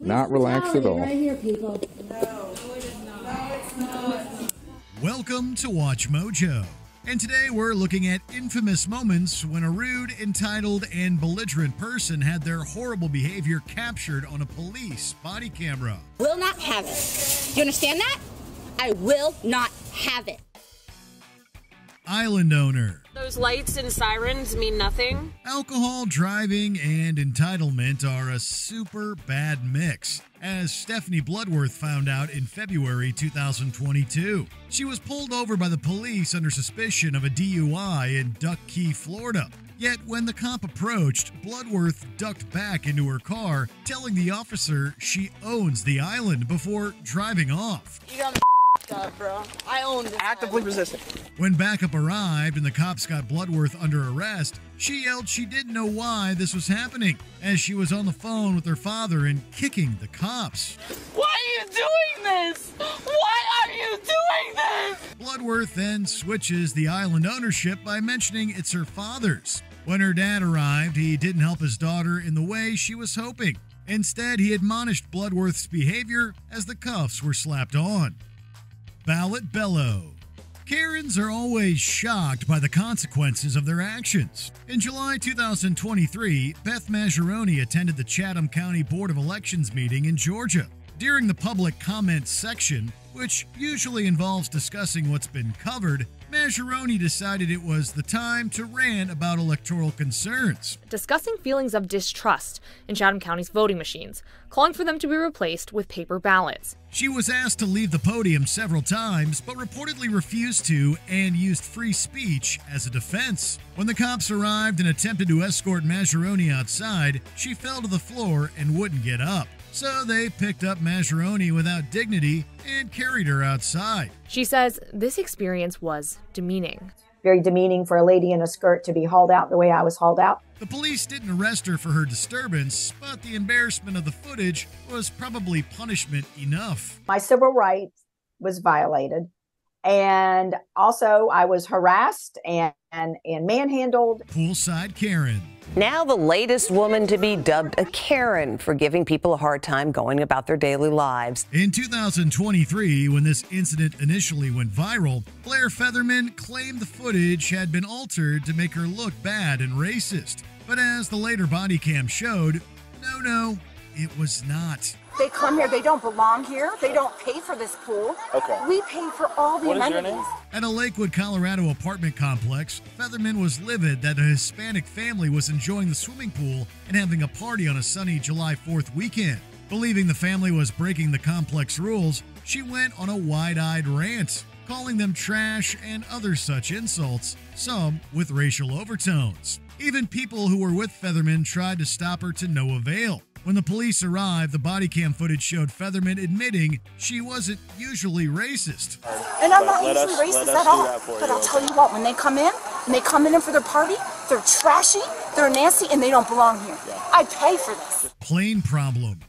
Not relaxed at all. Right here, people. Welcome to Watch Mojo. And today we're looking at infamous moments when a rude, entitled, and belligerent person had their horrible behavior captured on a police body camera. Will not have it. You understand that? I will not have it. Island owner. Those lights and sirens mean nothing. Alcohol, driving, and entitlement are a super bad mix, as Stephanie Bloodworth found out in February 2022. She was pulled over by the police under suspicion of a DUI in Duck Key, Florida. Yet when the cop approached, Bloodworth ducked back into her car, telling the officer she owns the island before driving off. You got me up, bro. I own this. Actively resisting. When backup arrived and the cops got Bloodworth under arrest, she yelled she didn't know why this was happening, as she was on the phone with her father and kicking the cops. Why are you doing this? Why are you doing this? Bloodworth then switches the island ownership by mentioning it's her father's. When her dad arrived, he didn't help his daughter in the way she was hoping. Instead, he admonished Bloodworth's behavior as the cuffs were slapped on. Ballot bellow. Karens are always shocked by the consequences of their actions. In July 2023, Beth Mazzaroni attended the Chatham County Board of Elections meeting in Georgia. During the public comments section, which usually involves discussing what's been covered, Mazzaroni decided it was the time to rant about electoral concerns. Discussing feelings of distrust in Chatham County's voting machines, calling for them to be replaced with paper ballots. She was asked to leave the podium several times, but reportedly refused to and used free speech as a defense. When the cops arrived and attempted to escort Mazzaroni outside, she fell to the floor and wouldn't get up. So they picked up Mazzaroni without dignity and carried her outside. She says this experience was demeaning. Very demeaning for a lady in a skirt to be hauled out the way I was hauled out. The police didn't arrest her for her disturbance, but the embarrassment of the footage was probably punishment enough. My civil rights was violated. And also I was harassed and manhandled. Poolside Karen. Now the latest woman to be dubbed a Karen for giving people a hard time going about their daily lives. In 2023, when this incident initially went viral, Blair Featherman claimed the footage had been altered to make her look bad and racist. But as the later body cam showed, no, it was not. They come here, they don't belong here, they don't pay for this pool. Okay. We pay for all the amenities. What is your name? At a Lakewood, Colorado apartment complex, Featherman was livid that a Hispanic family was enjoying the swimming pool and having a party on a sunny July 4th weekend. Believing the family was breaking the complex rules, she went on a wide-eyed rant, calling them trash and other such insults, some with racial overtones. Even people who were with Featherman tried to stop her to no avail. When the police arrived, the body cam footage showed Featherman admitting she wasn't usually racist. And I'm not usually racist at all. But I'll tell you what, when they come in for their party, they're trashy, they're nasty, and they don't belong here. I pay for this. Plane problem.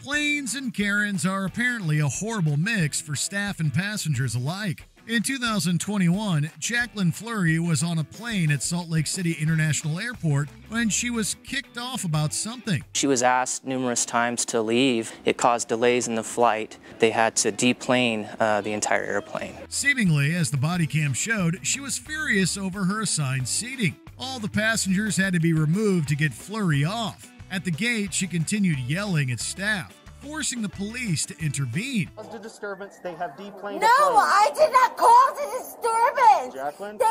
Planes and Karens are apparently a horrible mix for staff and passengers alike. In 2021, Jacqueline Fleury was on a plane at Salt Lake City International Airport when she was kicked off about something. She was asked numerous times to leave. It caused delays in the flight. They had to deplane the entire airplane. Seemingly, as the body cam showed, she was furious over her assigned seating. All the passengers had to be removed to get Fleury off. At the gate, she continued yelling at staff, forcing the police to intervene. The disturbance, they have deplaned. No, I did not cause the disturbance. Jacqueline? They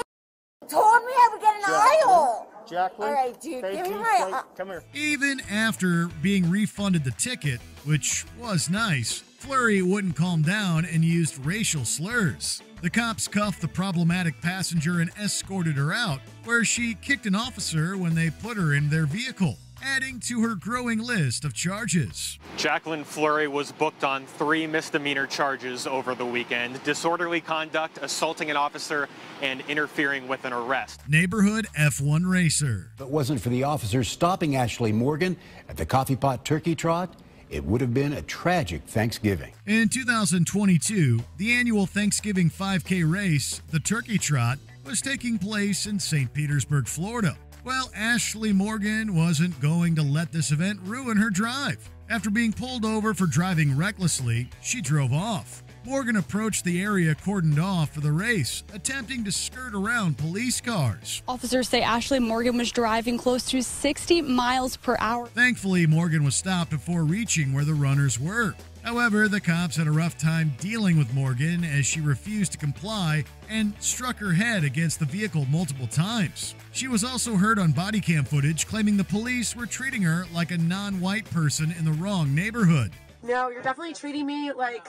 told me I would get an aisle. Jacqueline? All right, dude, give me my... Come here. Even after being refunded the ticket, which was nice, Fleury wouldn't calm down and used racial slurs. The cops cuffed the problematic passenger and escorted her out, where she kicked an officer when they put her in their vehicle, adding to her growing list of charges. Jacqueline Fleury was booked on 3 misdemeanor charges over the weekend: disorderly conduct, assaulting an officer, and interfering with an arrest. Neighborhood F1 racer. If it wasn't for the officers stopping Ashley Morgan at the Coffee Pot Turkey Trot, it would have been a tragic Thanksgiving. In 2022, the annual Thanksgiving 5K race, the Turkey Trot, was taking place in St. Petersburg, Florida. Well, Ashley Morgan wasn't going to let this event ruin her drive. After being pulled over for driving recklessly, she drove off. Morgan approached the area cordoned off for the race, attempting to skirt around police cars. Officers say Ashley Morgan was driving close to 60 miles per hour. Thankfully, Morgan was stopped before reaching where the runners were. However, the cops had a rough time dealing with Morgan as she refused to comply and struck her head against the vehicle multiple times. She was also heard on Bodycam footage claiming the police were treating her like a non-white person in the wrong neighborhood. No, you're definitely treating me like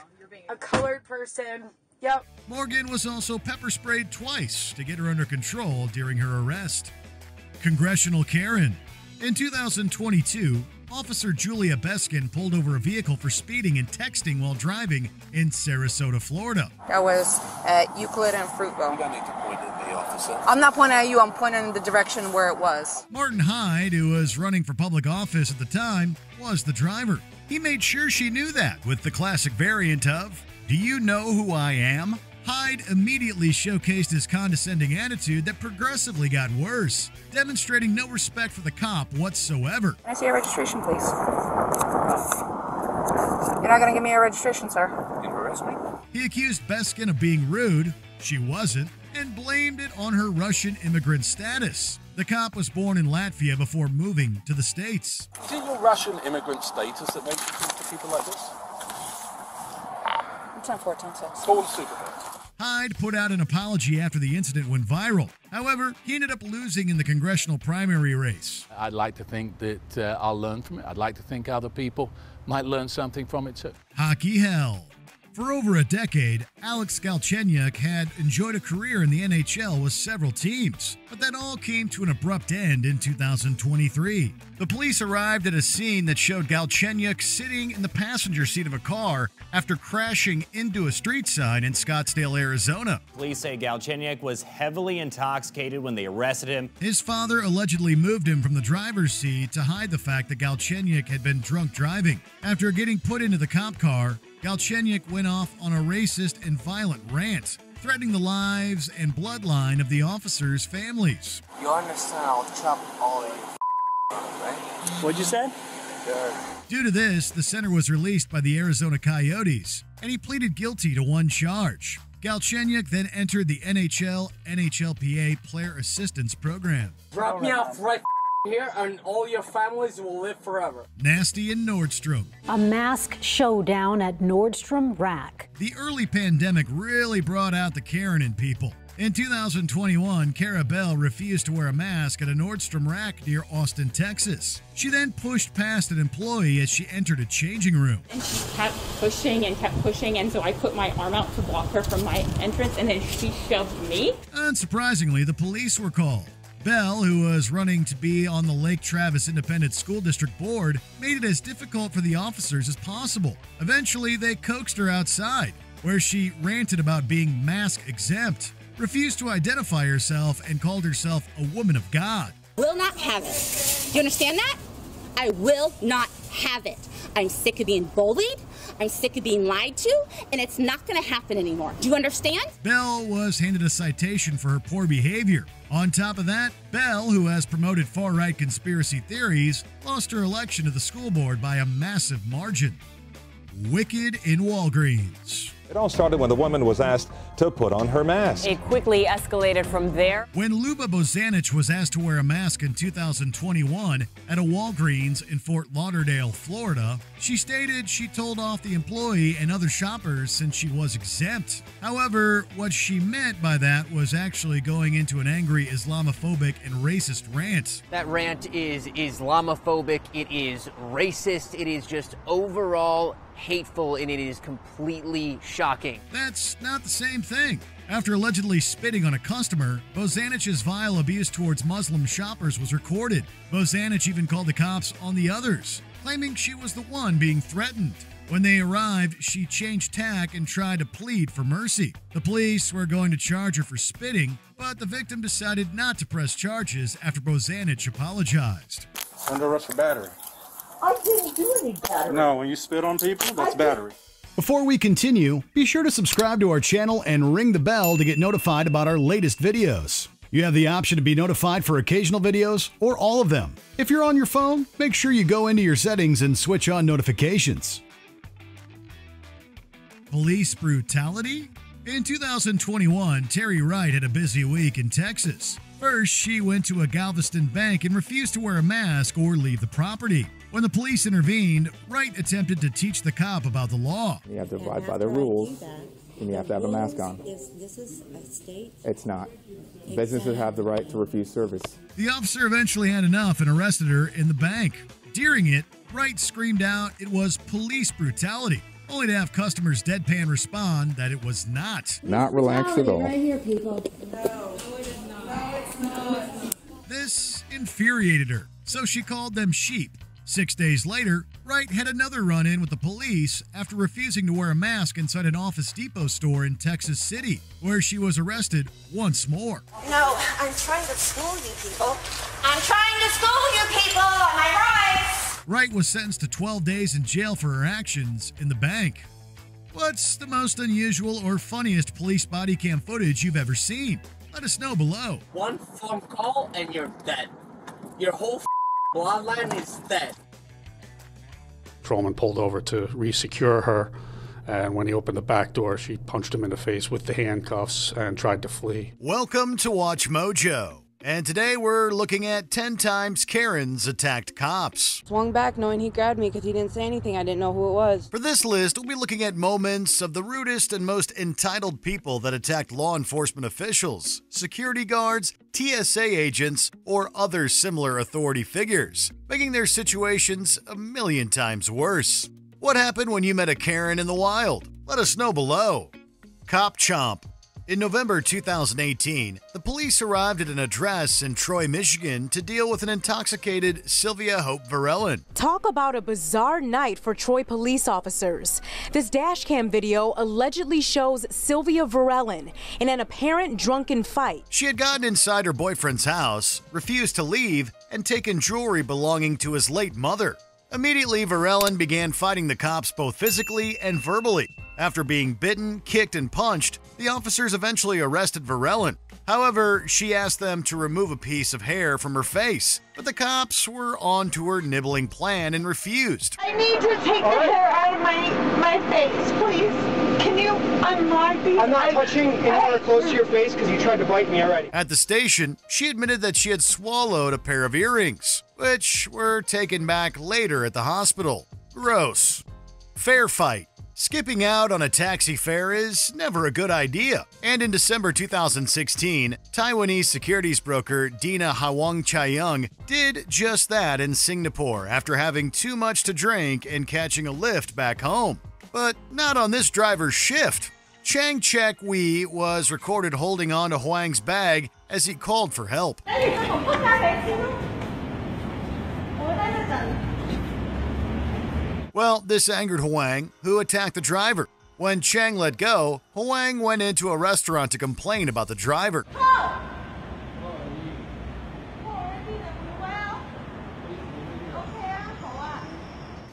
a colored person. Yep. Morgan was also pepper sprayed twice to get her under control during her arrest. Congressional Karen. In 2022, Officer Julia Beskin pulled over a vehicle for speeding and texting while driving in Sarasota, Florida. That was at Euclid and Fruitville. You don't need to point at me, officer. I'm not pointing at you, I'm pointing in the direction where it was. Martin Hyde, who was running for public office at the time, was the driver. He made sure she knew that with the classic variant of, "Do you know who I am?" Hyde immediately showcased his condescending attitude that progressively got worse, demonstrating no respect for the cop whatsoever. Can I see your registration, please? You're not going to give me your registration, sir. You arrest me? He accused Beskin of being rude, she wasn't, and blamed it on her Russian immigrant status. The cop was born in Latvia before moving to the States. Is it your Russian immigrant status that makes you talk to people like this? 10-4, 10-6. Call the supervisor. Hyde put out an apology after the incident went viral. However, he ended up losing in the congressional primary race. I'd like to think that I'll learn from it. I'd like to think other people might learn something from it too. Hockey hell. For over a decade, Alex Galchenyuk had enjoyed a career in the NHL with several teams, but that all came to an abrupt end in 2023. The police arrived at a scene that showed Galchenyuk sitting in the passenger seat of a car after crashing into a street sign in Scottsdale, Arizona. Police say Galchenyuk was heavily intoxicated when they arrested him. His father allegedly moved him from the driver's seat to hide the fact that Galchenyuk had been drunk driving. After getting put into the cop car, Galchenyuk went off on a racist and violent rant, threatening the lives and bloodline of the officers' families. You understand I'll chop all of you, right? What'd you say? Due to this, the center was released by the Arizona Coyotes, and he pleaded guilty to one charge. Galchenyuk then entered the NHLPA Player Assistance Program. Drop me off right here and all your families will live forever. Nasty and Nordstrom. A mask showdown at Nordstrom Rack. The early pandemic really brought out the Karen in people. In 2021, Cara Bell refused to wear a mask at a Nordstrom Rack near Austin, Texas. She then pushed past an employee as she entered a changing room. And she kept pushing, and so I put my arm out to block her from my entrance, and then she shoved me. Unsurprisingly, the police were called. Bell, who was running to be on the Lake Travis Independent School District Board, made it as difficult for the officers as possible. Eventually, they coaxed her outside, where she ranted about being mask exempt, refused to identify herself, and called herself a woman of God. Will not have it. You understand that? I will not have it. I'm sick of being bullied. I'm sick of being lied to, and it's not going to happen anymore. Do you understand? Bell was handed a citation for her poor behavior. On top of that, Bell, who has promoted far-right conspiracy theories, lost her election to the school board by a massive margin. Wicked in Walgreens. It all started when the woman was asked to put on her mask. It quickly escalated from there. When Luba Bozanich was asked to wear a mask in 2021 at a Walgreens in Fort Lauderdale, Florida, she stated she told off the employee and other shoppers since she was exempt. However, what she meant by that was actually going into an angry Islamophobic and racist rant. That rant is Islamophobic, it is racist, it is just overall hateful, and it is completely shocking. That's not the same thing. After allegedly spitting on a customer, Bozanich's vile abuse towards Muslim shoppers was recorded. Bozanich even called the cops on the others, claiming she was the one being threatened. When they arrived, she changed tack and tried to plead for mercy. The police were going to charge her for spitting, but the victim decided not to press charges after Bozanich apologized. Under arrest for battery. I didn't do any battery. No, when you spit on people, that's battery. Before we continue, be sure to subscribe to our channel and ring the bell to get notified about our latest videos. You have the option to be notified for occasional videos or all of them. If you're on your phone, make sure you go into your settings and switch on notifications. Police brutality? In 2021, Terry Wright had a busy week in Texas. First, she went to a Galveston bank and refused to wear a mask or leave the property. When the police intervened, Wright attempted to teach the cop about the law. You have to abide by the rules, and you have to have a mask on. This is a state? It's not. Businesses have the right to refuse service. The officer eventually had enough and arrested her in the bank. During it, Wright screamed out it was police brutality, only to have customers deadpan respond that it was not. Not relaxed at all. Right here, people. This infuriated her, so she called them sheep. 6 days later, Wright had another run-in with the police after refusing to wear a mask inside an Office Depot store in Texas City, where she was arrested once more. No, I'm trying to school you people. I'm trying to school you people on my rights. Wright was sentenced to 12 days in jail for her actions in the bank. What's the most unusual or funniest police body cam footage you've ever seen? Let us know below. One phone call and you're dead. Your whole bloodline is dead. Patrolman pulled over to re-secure her, and when he opened the back door, she punched him in the face with the handcuffs and tried to flee. Welcome to Watch Mojo, and today we're looking at 10 times Karens attacked cops. Swung back knowing he grabbed me because he didn't say anything. I didn't know who it was. For this list, we'll be looking at moments of the rudest and most entitled people that attacked law enforcement officials, security guards, TSA agents, or other similar authority figures, making their situations a million times worse. What happened when you met a Karen in the wild? Let us know below. Cop Chomp. In November 2018, the police arrived at an address in Troy, Michigan to deal with an intoxicated Sylvia Hope Varellin. Talk about a bizarre night for Troy police officers. This dashcam video allegedly shows Sylvia Varellin in an apparent drunken fight. She had gotten inside her boyfriend's house, refused to leave, and taken jewelry belonging to his late mother. Immediately, Varellin began fighting the cops both physically and verbally. After being bitten, kicked, and punched, the officers eventually arrested Varellin. However, she asked them to remove a piece of hair from her face, but the cops were on to her nibbling plan and refused. I need to take the hair out of my face, please. Can you unlock these? I'm not touching anywhere close to your face because you tried to bite me already. At the station, she admitted that she had swallowed a pair of earrings, which were taken back later at the hospital. Gross. Fair fight. Skipping out on a taxi fare is never a good idea. And in December 2016, Taiwanese securities broker Dina Hwang Chae-young did just that in Singapore after having too much to drink and catching a lift back home. But not on this driver's shift. Chang Chek Wee was recorded holding on to Hwang's bag as he called for help. Well, this angered Hwang, who attacked the driver. When Chang let go, Hwang went into a restaurant to complain about the driver.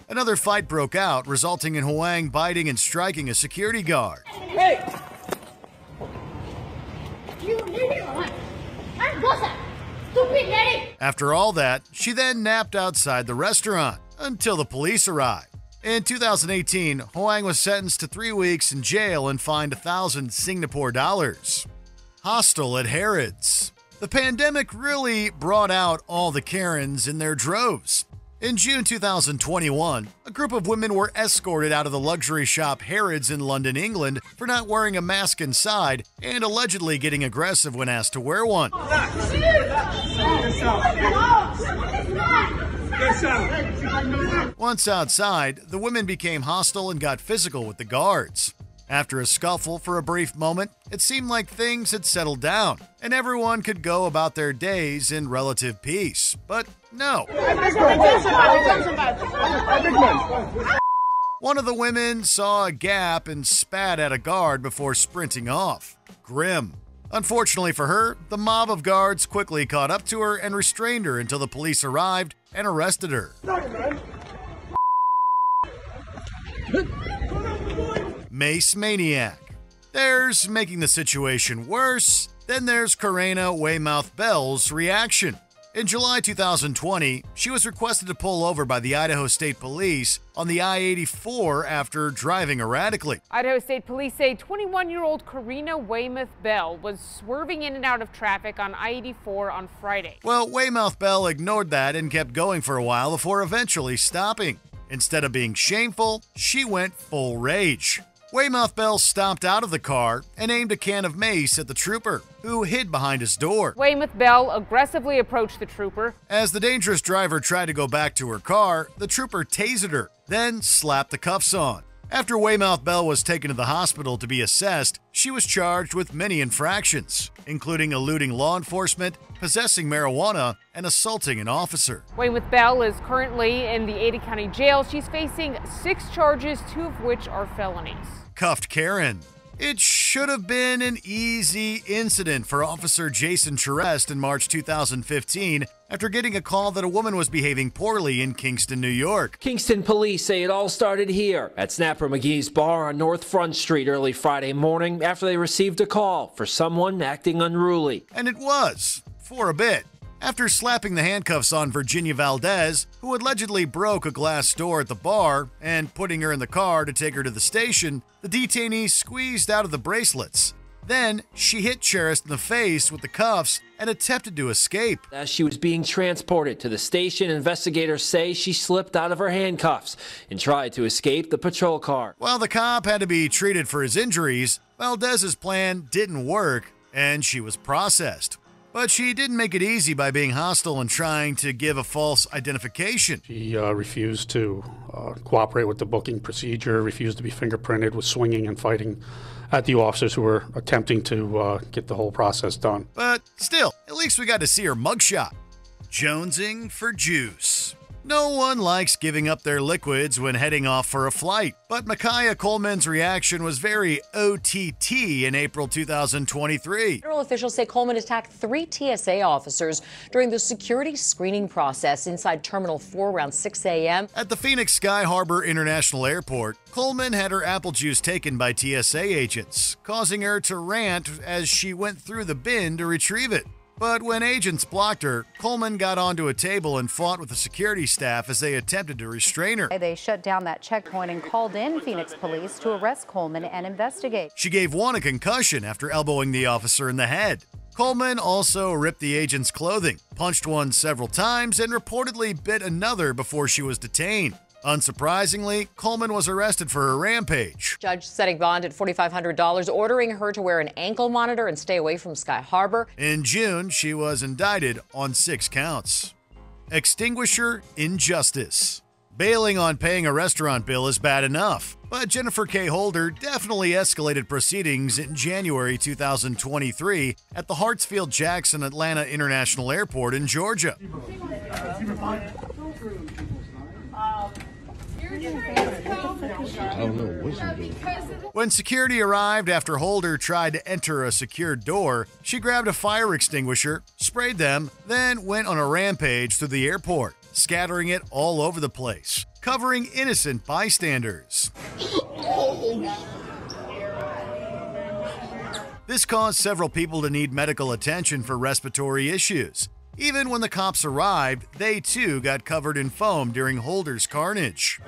Another fight broke out, resulting in Hwang biting and striking a security guard. Hey! After all that, she then napped outside the restaurant until the police arrived. In 2018, Hwang was sentenced to 3 weeks in jail and fined 1,000 Singapore dollars. Hostel at Harrods. The pandemic really brought out all the Karens in their droves. In June 2021, a group of women were escorted out of the luxury shop Harrods in London, England for not wearing a mask inside and allegedly getting aggressive when asked to wear one. Once outside, the women became hostile and got physical with the guards. After a scuffle for a brief moment, it seemed like things had settled down and everyone could go about their days in relative peace. But no. One of the women saw a gap and spat at a guard before sprinting off. Grim. Unfortunately for her, the mob of guards quickly caught up to her and restrained her until the police arrived and arrested her. Mace Maniac. There's making the situation worse Then there's Karena Weymouth Bell's reaction. In July 2020, she was requested to pull over by the Idaho State Police on the I-84 after driving erratically. Idaho State Police say 21-year-old Karena Weymouth Bell was swerving in and out of traffic on I-84 on Friday. Well, Weymouth Bell ignored that and kept going for a while before eventually stopping. Instead of being shameful, she went full rage. Weymouth Bell stomped out of the car and aimed a can of mace at the trooper, who hid behind his door. Weymouth Bell aggressively approached the trooper. As the dangerous driver tried to go back to her car, the trooper tasered her, then slapped the cuffs on. After Weymouth Bell was taken to the hospital to be assessed, she was charged with many infractions, including eluding law enforcement, possessing marijuana, and assaulting an officer. Weymouth Bell is currently in the Ada County Jail. She's facing 6 charges, 2 of which are felonies. Cuffed Karen. It should have been an easy incident for Officer Jason Charest in March 2015 after getting a call that a woman was behaving poorly in Kingston, New York. Kingston police say it all started here at Snapper McGee's bar on North Front Street early Friday morning after they received a call for someone acting unruly. And it was, for a bit. After slapping the handcuffs on Virginia Valdez, who allegedly broke a glass door at the bar, and putting her in the car to take her to the station, the detainee squeezed out of the bracelets. Then, she hit Charest in the face with the cuffs and attempted to escape. As she was being transported to the station, investigators say she slipped out of her handcuffs and tried to escape the patrol car. While the cop had to be treated for his injuries, Valdez's plan didn't work, and she was processed. But she didn't make it easy by being hostile and trying to give a false identification. She refused to cooperate with the booking procedure, refused to be fingerprinted, was swinging and fighting at the officers who were attempting to get the whole process done. But still, at least we got to see her mugshot. Jonesing for juice. No one likes giving up their liquids when heading off for a flight, but Micaiah Coleman's reaction was very OTT in April 2023. Federal officials say Coleman attacked 3 TSA officers during the security screening process inside Terminal 4 around 6 a.m. At the Phoenix Sky Harbor International Airport, Coleman had her apple juice taken by TSA agents, causing her to rant as she went through the bin to retrieve it. But when agents blocked her, Coleman got onto a table and fought with the security staff as they attempted to restrain her. They shut down that checkpoint and called in Phoenix police to arrest Coleman and investigate. She gave one a concussion after elbowing the officer in the head. Coleman also ripped the agent's clothing, punched one several times, and reportedly bit another before she was detained. Unsurprisingly, Coleman was arrested for her rampage. Judge setting bond at $4,500, ordering her to wear an ankle monitor and stay away from Sky Harbor. In June, she was indicted on 6 counts. Extinguisher injustice. Bailing on paying a restaurant bill is bad enough, but Jennifer K. Holder definitely escalated proceedings in January 2023 at the Hartsfield-Jackson Atlanta International Airport in Georgia. When security arrived after Holder tried to enter a secured door, she grabbed a fire extinguisher, sprayed them, then went on a rampage through the airport, scattering it all over the place, covering innocent bystanders. This caused several people to need medical attention for respiratory issues. Even when the cops arrived, they too got covered in foam during Holder's carnage.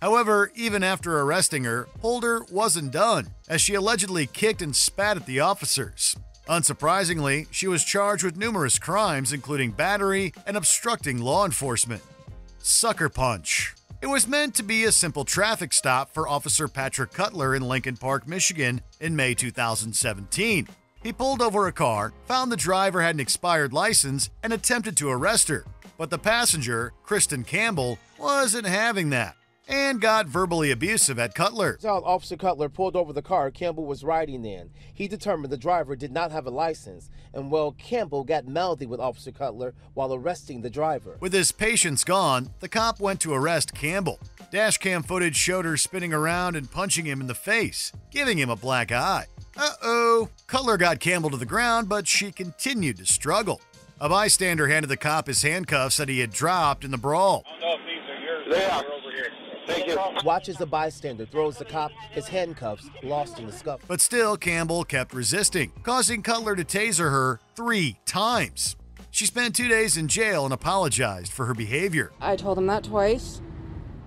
However, even after arresting her, Holder wasn't done, as she allegedly kicked and spat at the officers. Unsurprisingly, she was charged with numerous crimes, including battery and obstructing law enforcement. Sucker punch. It was meant to be a simple traffic stop for Officer Patrick Cutler in Lincoln Park, Michigan in May 2017. He pulled over a car, found the driver had an expired license, and attempted to arrest her. But the passenger, Kristen Campbell, wasn't having that and got verbally abusive at Cutler. Officer Cutler pulled over the car Campbell was riding in. He determined the driver did not have a license, and Campbell got mouthy with Officer Cutler while arresting the driver. With his patience gone, the cop went to arrest Campbell. Dashcam footage showed her spinning around and punching him in the face, giving him a black eye. Uh-oh. Cutler got Campbell to the ground, but she continued to struggle. A bystander handed the cop his handcuffs that he had dropped in the brawl. I don't know if these are yours. They are over here. Thank you. Watch as the bystander throws the cop his handcuffs, lost in the scuffle. But still, Campbell kept resisting, causing Cutler to taser her 3 times. She spent 2 days in jail and apologized for her behavior. I told him that twice.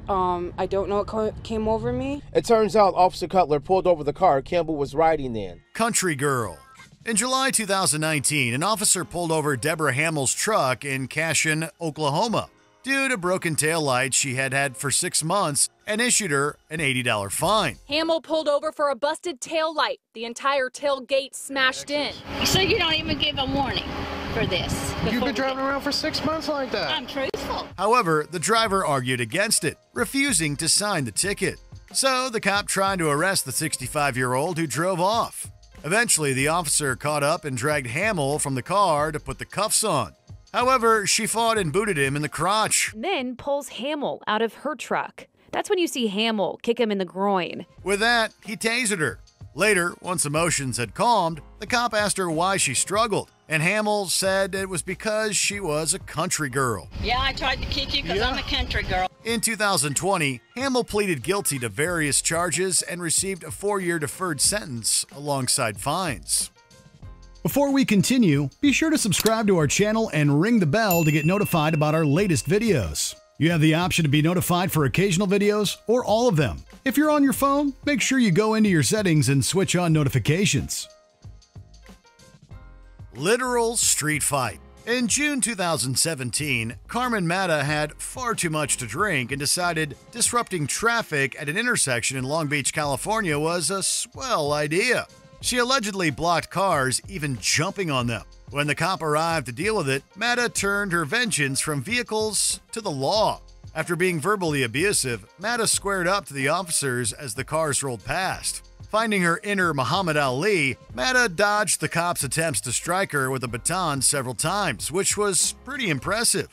I don't know what came over me. It turns out Officer Cutler pulled over the car Campbell was riding in. Country girl. In July 2019, an officer pulled over Deborah Hamill's truck in Cashin, Oklahoma, due to broken taillights she had had for 6 months and issued her an $80 fine. Hamill pulled over for a busted tail light. The entire tailgate smashed in. So you don't even give a warning for this? You've been driving around for 6 months like that. I'm truthful. However, the driver argued against it, refusing to sign the ticket. So the cop tried to arrest the 65-year-old who drove off. Eventually, the officer caught up and dragged Hamill from the car to put the cuffs on. However, she fought and booted him in the crotch. Then pulls Hamill out of her truck. That's when you see Hamill kick him in the groin. With that, he tasered her. Later, once emotions had calmed, the cop asked her why she struggled, and Hamill said it was because she was a country girl. Yeah, I tried to kick you because I'm a country girl. In 2020, Hamill pleaded guilty to various charges and received a 4-year deferred sentence alongside fines. Before we continue, be sure to subscribe to our channel and ring the bell to get notified about our latest videos. You have the option to be notified for occasional videos or all of them. If you're on your phone, make sure you go into your settings and switch on notifications. Literal street fight. In June 2017, Carmen Matta had far too much to drink and decided disrupting traffic at an intersection in Long Beach, California was a swell idea. She allegedly blocked cars, even jumping on them. When the cop arrived to deal with it, Matta turned her vengeance from vehicles to the law. After being verbally abusive, Matta squared up to the officers as the cars rolled past. Finding her inner Muhammad Ali, Matta dodged the cops' attempts to strike her with a baton several times, which was pretty impressive.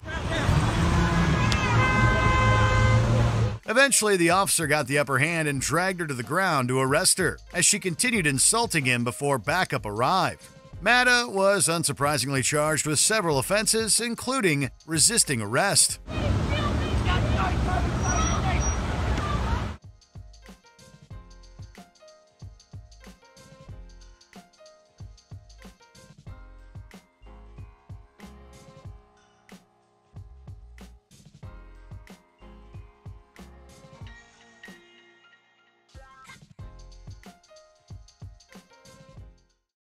Eventually, the officer got the upper hand and dragged her to the ground to arrest her, as she continued insulting him before backup arrived. Matta was unsurprisingly charged with several offenses, including resisting arrest.